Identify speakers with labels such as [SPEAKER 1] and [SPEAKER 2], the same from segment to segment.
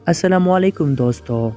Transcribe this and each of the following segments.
[SPEAKER 1] अस्सलाम वालेकुम दोस्तों,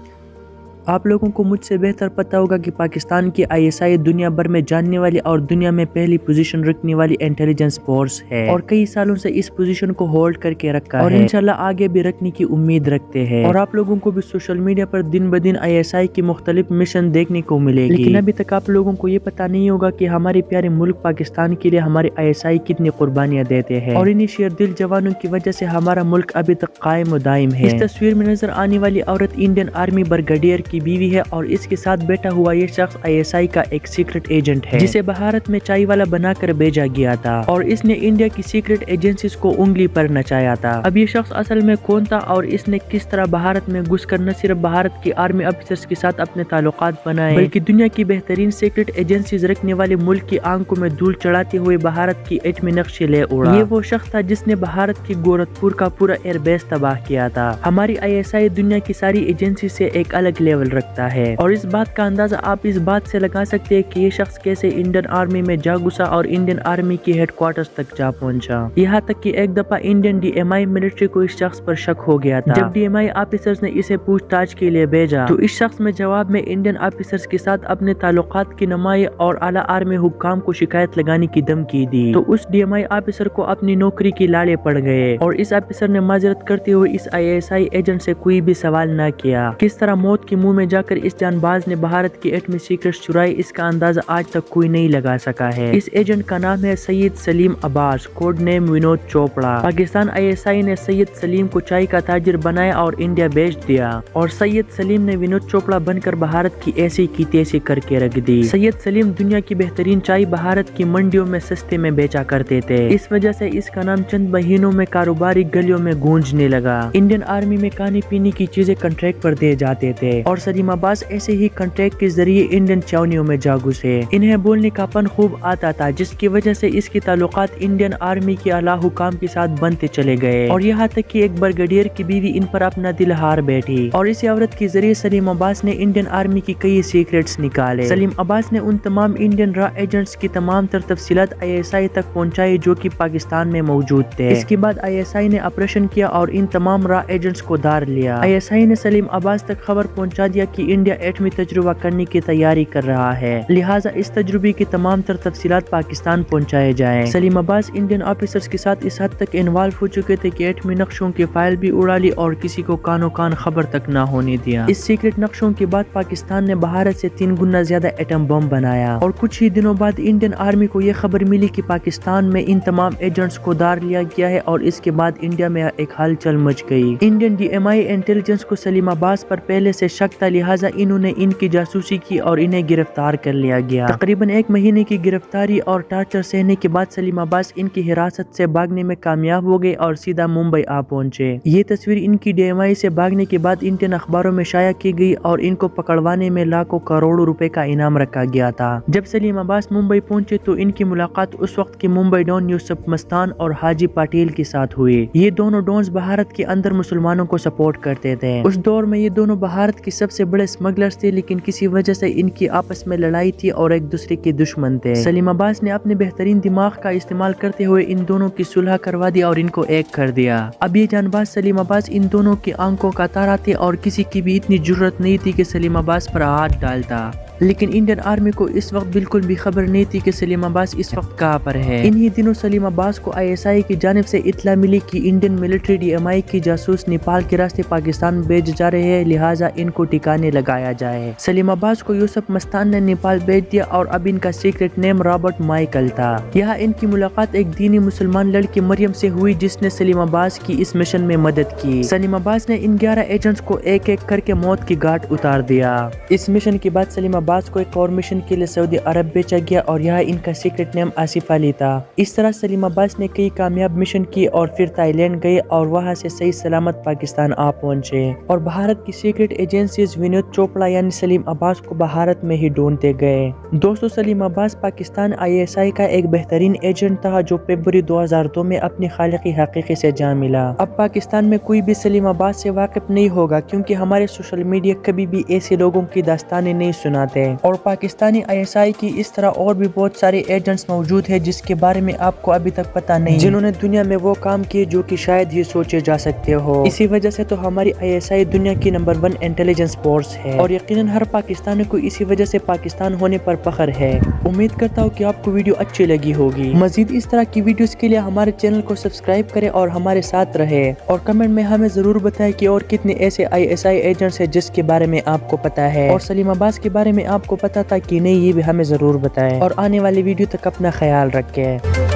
[SPEAKER 1] आप लोगों को मुझसे बेहतर पता होगा कि पाकिस्तान की आईएसआई दुनिया भर में जानने वाली और दुनिया में पहली पोजीशन रखने वाली इंटेलिजेंस फोर्स है और कई सालों से इस पोजीशन को होल्ड करके रखा है और इंशाल्लाह आगे भी रखने की उम्मीद रखते हैं। और आप लोगों को भी सोशल मीडिया पर दिन ब दिन आईएसआई की मुख्तलिफ मिशन देखने को मिलेगी, लेकिन अभी तक आप लोगों को ये पता नहीं होगा कि हमारे प्यारे मुल्क पाकिस्तान के लिए हमारे आईएसआई कितनी कुर्बानियाँ देते हैं और इन्हीं शेर दिल जवानों की वजह से हमारा मुल्क अभी तक कायम दायम है। इस तस्वीर में नजर आने वाली औरत इंडियन आर्मी ब्रिगेडियर की बीवी है और इसके साथ बैठा हुआ ये शख्स आईएसआई का एक सीक्रेट एजेंट है जिसे भारत में चाय वाला बनाकर भेजा गया था और इसने इंडिया की सीक्रेट एजेंसीज को उंगली पर नचाया था। अब ये शख्स असल में कौन था और इसने किस तरह भारत में घुसकर न सिर्फ भारत की आर्मी ऑफिसर्स के साथ अपने ताल्लुकात बनाए बल्कि दुनिया की बेहतरीन सीक्रेट एजेंसीज रखने वाले मुल्क की आंखों में धूल चढ़ाते हुए भारत की एटमी नक्शे ले उड़ा। ये वो शख्स था जिसने भारत की गोरखपुर का पूरा एयरबेस तबाह किया था। हमारी आईएसआई दुनिया की सारी एजेंसी से एक अलग लेवल रखता है और इस बात का अंदाजा आप इस बात से लगा सकते हैं कि ये शख्स कैसे इंडियन आर्मी में जा घुसा और इंडियन आर्मी की हेडक्वार्टर्स तक जा पहुंचा। यहाँ तक कि एक दफा इंडियन डीएमआई मिलिट्री को इस शख्स पर शक हो गया था। जब डीएमआई ऑफिसर्स ने इसे पूछताछ के लिए भेजा तो इस शख्स में जवाब में इंडियन ऑफिसर्स के साथ अपने ताल्लुकात की नुमाई और आला आर्मी हुक्काम को शिकायत लगाने की धमकी दी। तो उस डीएमआई ऑफिसर को अपनी नौकरी की लाले पड़ गए और इस ऑफिसर ने माजरत करते हुए इस आईएसआई एजेंट से कोई भी सवाल न किया। किस तरह मौत के मुंह में जाकर इस जानबाज ने भारत की एटमी सीक्रेट चुराई, इसका अंदाजा आज तक कोई नहीं लगा सका है। इस एजेंट का नाम है Syed Salim Abbas, code name Vinod Chopra. Pakistan ISI ने सैयद सलीम को चाय का ताजिर बनाया और इंडिया भेज दिया और सैयद सलीम ने विनोद चोपड़ा बनकर भारत की ऐसी की तैसी करके रख दी। सैयद सलीम दुनिया की बेहतरीन चाय भारत की मंडियों में सस्ते में बेचा करते थे। इस वजह से इसका नाम चंद महीनों में कारोबारी गलियों में गूंजने लगा। इंडियन आर्मी में खाने पीने की चीजें कॉन्ट्रैक्ट पर दे जाते थे और सलीम अब्बास ऐसे ही कॉन्ट्रैक्ट के जरिए इंडियन छावनियों में जा घुसे। इन्हें बोलने का पन खूब आता था जिसकी वजह से इसके ताल्लुकात इंडियन आर्मी के आला हुकाम के साथ बनते चले गए और यहाँ तक कि एक ब्रिगेडियर की बीवी इन पर अपना दिल हार बैठी और इसी औरत के जरिए सलीम अब्बास ने इंडियन आर्मी की कई सीक्रेट्स निकाले। सलीम अब्बास ने उन तमाम इंडियन रॉ एजेंट्स की तमाम तर तफसीलात आईएसआई तक पहुँचाई जो की पाकिस्तान में मौजूद थे। इसके बाद आईएसआई ने ऑपरेशन किया और इन तमाम रॉ एजेंट्स को धार लिया। आईएसआई ने सलीम अब्बास तक खबर पहुँचा दिया कि इंडिया एटमी तजुर्बा करने की तैयारी कर रहा है, लिहाजा इस तजुर्बे की तमाम तर तफसीलात पाकिस्तान पहुंचाए जाएं। सलीम अब्बास इंडियन ऑफिसर्स के साथ इस हद तक इन्वॉल्व हो चुके थे कि एटमी नक्शों की फाइल भी उड़ा ली और किसी को कानो कान खबर तक ना होने दिया। इस सीक्रेट नक्शों के बाद पाकिस्तान ने भारत से 3 गुना ज्यादा एटम बम बनाया और कुछ ही दिनों बाद इंडियन आर्मी को यह खबर मिली कि पाकिस्तान में इन तमाम एजेंट्स को धार लिया गया है और इसके बाद इंडिया में एक हलचल मच गई। इंडियन डीएमआई इंटेलिजेंस को सलीम अब्बास पर पहले से शक था, लिहाजा इन्होंने इनकी जासूसी की और इन्हें गिरफ्तार कर लिया गया। तकरीबन 1 महीने की गिरफ्तारी और टार्चर सहने के बाद सलीम अब्बास इनकी हिरासत से भागने में कामयाब हो गए और सीधा मुंबई आ पहुंचे। ये तस्वीर इनकी डीएमआई से भागने के बाद इंडियन अखबारों में शाया की गई और इनको पकड़वाने में लाखों करोड़ों रुपए का इनाम रखा गया था। जब सलीम अब्बास मुंबई पहुंचे तो इनकी मुलाकात उस वक्त के मुंबई डॉन यूसुफ मस्तान और हाजी पाटिल के साथ हुई। ये दोनों डॉन्स भारत के अंदर मुसलमानों को सपोर्ट करते थे। उस दौर में ये दोनों भारत के सबसे बड़े स्मगलर्स थे, लेकिन किसी वजह से इनकी आपस में लड़ाई थी और एक दूसरे के दुश्मन थे। सलीम अब्बास ने अपने बेहतरीन दिमाग का इस्तेमाल करते हुए इन दोनों की सुलह करवा दी और इनको एक कर दिया। अब ये जानबाज सलीम अब्बास इन दोनों की आंखों का तारा थे और किसी की भी इतनी जरूरत नहीं थी कि सलीम अब्बास पर हाथ डालता। लेकिन इंडियन आर्मी को इस वक्त बिल्कुल भी खबर नहीं थी कि सलीम अब्बास इस वक्त कहाँ पर है। इन्हीं दिनों सलीम अब्बास को आईएसआई की जानिब से इत्तला मिली कि इंडियन मिलिट्री डीएमआई की जासूस नेपाल के रास्ते पाकिस्तान भेज जा रहे हैं, लिहाजा इनको ठिकाने लगाया जाए। सलीम अब्बास को यूसुफ मस्तान ने नेपाल भेज दिया और अब इनका सीक्रेट नेम रॉबर्ट माइकल था। यहाँ इनकी मुलाकात एक दीनी मुसलमान लड़की मरियम से हुई जिसने सलीम अब्बास की इस मिशन में मदद की। सलीम अब्बास ने इन 11 एजेंट्स को एक एक करके मौत की घाट उतार दिया। इस मिशन के बाद सलीम अब्बास को एक और मिशन के लिए सऊदी अरब भेजा गया और यहाँ इनका सीक्रेट नेम आसिफ अली था। इस तरह सलीम अब्बास ने कई कामयाब मिशन किए और फिर थाईलैंड गए और वहाँ से सही सलामत पाकिस्तान आ पहुंचे और भारत की सीक्रेट एजेंसीज विनोद चोपड़ा यानी सलीम अब्बास को भारत में ही ढूंढते गए। दोस्तों, सलीम अब्बास पाकिस्तान आईएसआई का एक बेहतरीन एजेंट था जो फरवरी 2002 में अपनी खालिकी हकीकी से जा मिला। अब पाकिस्तान में कोई भी सलीम अब्बास से वाकिफ नहीं होगा क्योंकि हमारे सोशल मीडिया कभी भी ऐसे लोगों की दास्तानें नहीं सुनाते ہے۔ اور پاکستانی ISI کی اس طرح اور بھی بہت سارے ایجنٹس موجود ہیں جس کے بارے میں آپ کو ابھی تک پتہ نہیں، جنہوں نے دنیا میں وہ کام کیے جو کہ شاید ہی سوچے جا سکتے ہو۔ اسی وجہ سے تو ہماری ISI دنیا کی نمبر 1 انٹیلیجنس فورس ہے، اور یقیناً ہر پاکستانی کو اسی وجہ سے پاکستان ہونے پر فخر ہے۔ امید کرتا ہوں کہ آپ کو ویڈیو اچھی لگی ہوگی۔ مزید اس طرح کی ویڈیوز کے لیے ہمارے چینل کو سبسکرائب کریں اور ہمارے ساتھ رہے، اور کمنٹ میں ہمیں ضرور بتائیں کہ اور کتنے ایسے ISI ایجنٹس ہیں جس کے بارے میں آپ کو پتہ ہے، اور سلیم عباس کے بارے میں آپ کو پتہ تھا کہ نہیں، یہ بھی ہمیں ضرور بتائیں، اور آنے والی ویڈیو تک اپنا خیال رکھیں۔